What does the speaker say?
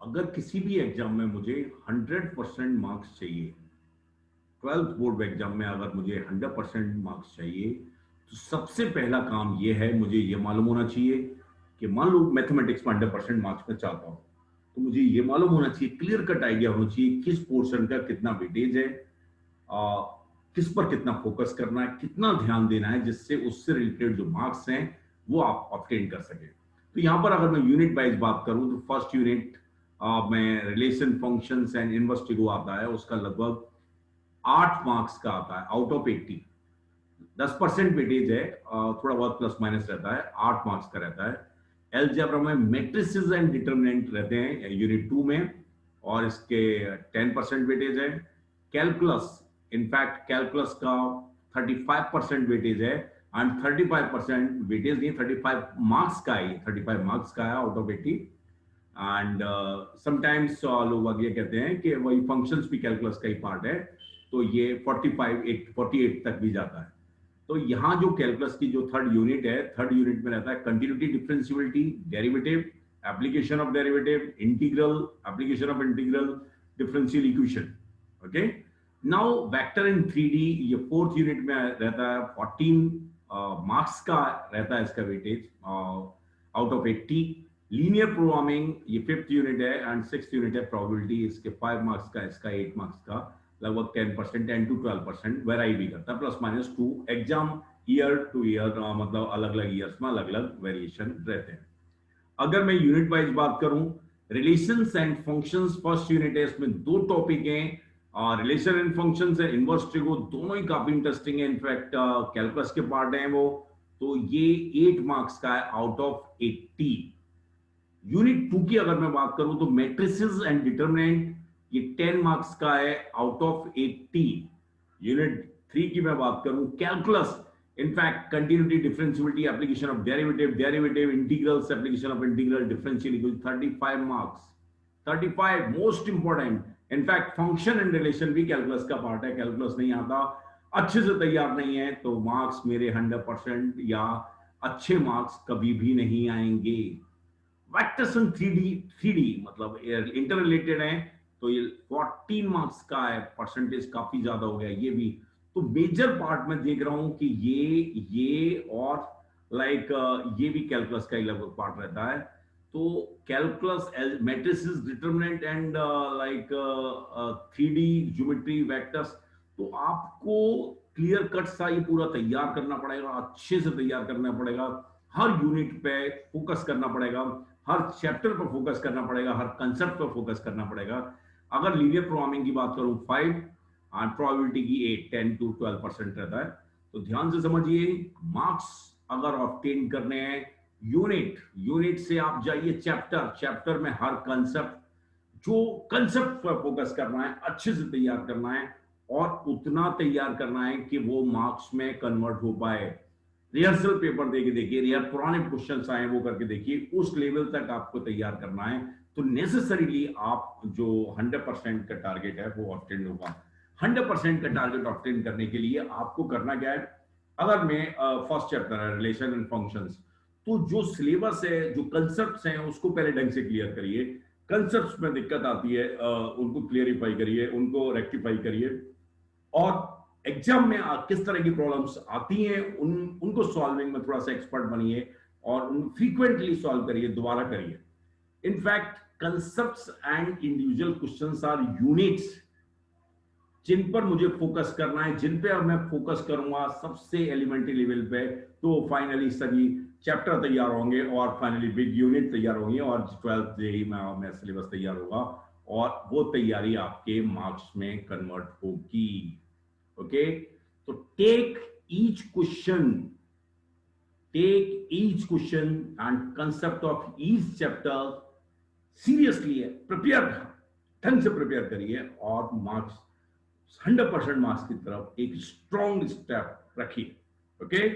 अगर किसी भी एग्जाम में मुझे 100% मार्क्स चाहिए, 12th बोर्ड एग्जाम में अगर मुझे 100% मार्क्स चाहिए, तो सबसे पहला काम ये है, मुझे ये मालूम होना चाहिए कि मान लो मैथमेटिक्स में 100% मार्क्स में चाहता हूँ, तो मुझे ये मालूम होना चाहिए, क्लियर कट आइडिया होना चाहिए किस पोर्शन का कितना वेटेज है, आ, किस पर कितना फोकस करना है, कितना ध्यान देना है, जिससे उससे रिलेटेड जो मार्क्स हैं वो आप ऑब्टेन कर सकें। तो यहाँ पर अगर मैं यूनिट वाइज बात करूँ तो फर्स्ट यूनिट में रिलेशन फंक्शंस एंड इन्वर्स आता है, उसका लगभग 8 मार्क्स का आता है आउट ऑफ 80। 10% वेटेज है, थोड़ा बहुत प्लस माइनस रहता है, 8 मार्क्स का रहता है। एलजेब्रा में मैट्रिसेस एंड डिटरमिनेंट रहते हैं यूनिट 2 में, और इसके 10% वेटेज है। कैलकुलस, इनफैक्ट कैलकुलस का 35% वेटेज है, एंड 35% वेटेज नहीं, 35 मार्क्स का है, 35 मार्क्स का है आउट ऑफ 80। एंड समटाइम्स लोग ये कहते हैं कि वही फंक्शंस भी कैलकुलस का ही पार्ट है, तो ये 48 तक भी जाता है। तो यहाँ जो कैलकुलस की जो थर्ड यूनिट है, थर्ड यूनिट में रहता है continuity, differentiability, derivative, application of derivative, integral, application of integral, differential equation. Okay, now vector in 3D, ये फोर्थ यूनिट में रहता है, 14 मार्क्स का रहता है इसका weightage out of 80। Linear programming ये फिफ्थ यूनिट है, एंड सिक्स यूनिट है प्रोबेबिलिटी, इसके 5 मार्क्स का, इसका 8 मार्क्स का, लगभग 10%, 10 to 12% वेराई भी करता है, plus minus 2 exam year two year, मतलब अलग अलग ईयर्स में अलग अलग वेरिएशन रहते हैं। अगर मैं यूनिट वाइज बात करूं, relations and functions first unit है, इसमें दो टॉपिक हैं, रिलेशन एंड फंक्शंस है, इनवर्स ट्रिगो, दोनों ही काफी इंटरेस्टिंग है, इनफैक्ट कैलकुलस के पार्ट हैं वो। तो ये 8 मार्क्स का है आउट ऑफ 80। यूनिट 2 की अगर मैं बात करूं तो मैट्रिसेस एंड डिटरमिनेंट, ये 10 मार्क्स का है आउट ऑफ 80। यूनिट 3 की मैं बात करूं, calculus, in fact continuity, differentiability, application of derivative integrals, application of integral, differential equation, 35 marks, 35 most important. In fact function and relation भी कैलकुलस का पार्ट है, कैलकुलस नहीं आता, अच्छे से तैयार नहीं है, तो मार्क्स मेरे 100% या अच्छे मार्क्स कभी भी नहीं आएंगे। वेक्टर्स इन 3D मतलब इंटर रिलेटेड है, तो ये 14 मार्क्स का है, परसेंटेज काफी ज्यादा हो गया ये भी। तो मेजर पार्ट में देख रहा हूं कि ये और लाइक ये भी कैलकुलस का ही लगभग पार्ट रहता है। तो calculus, matrices, determinant and like 3D geometry, vectors, तो आपको क्लियर कट सा ये पूरा तैयार करना पड़ेगा, अच्छे से तैयार करना पड़ेगा, हर यूनिट पे फोकस करना पड़ेगा, हर चैप्टर पर फोकस करना पड़ेगा, हर कंसेप्ट पर फोकस करना पड़ेगा। अगर लीनियर प्रोग्रामिंग की बात करूं 5, और प्रोबेबिलिटी की 8, 10 to 12% रहता है। तो ध्यान से समझिए, मार्क्स अगर ऑब्टेन करने हैं, यूनिट यूनिट से आप जाइए चैप्टर, चैप्टर में हर कंसेप्ट, जो कंसेप्ट पर फोकस करना है, अच्छे से तैयार करना है, और उतना तैयार करना है कि वो मार्क्स में कन्वर्ट हो पाए। रिहर्सल पेपर देके देखिए, रिहर पुराने क्वेश्चंस आए वो करके देखिए, उस लेवल तक आपको तैयार करना है, तो नेसेसरीली आप जो 100% का टारगेट है वो ऑब्टेन होगा। 100% का टारगेट ऑब्टेन करने के लिए आपको करना क्या है, अगर मैं फर्स्ट चैप्टर है रिलेशन एंड फंक्शंस, तो जो सिलेबस है, जो कंसेप्ट्स हैं, उसको पहले ढंग से क्लियर करिए। कंसेप्ट्स में दिक्कत आती है, उनको क्लियरिफाई करिए, उनको रेक्टिफाई करिए, और एग्जाम में किस तरह की प्रॉब्लम्स आती हैं उनको सॉल्विंग में थोड़ा सा एक्सपर्ट बनिए, और उन फ्रीक्वेंटली सॉल्व करिए, दोबारा करिए। In fact concepts and individual questions or units, जिन पर मुझे फोकस करना है, जिन पे मैं फोकस करूंगा सबसे एलिमेंट्री लेवल पे, तो फाइनली सभी चैप्टर तैयार होंगे, और फाइनली बिग यूनिट तैयार होंगे, और 12th जेई में सिलेबस तैयार होगा, और वो तैयारी आपके मार्क्स में कन्वर्ट होगी। ओके, तो take each question and concept of each chapter seriously है, प्रिपेयर, ढंग से प्रिपेयर करिए, और मार्क्स 100% मार्क्स की तरफ एक स्ट्रॉन्ग स्टेप रखिए। ओके,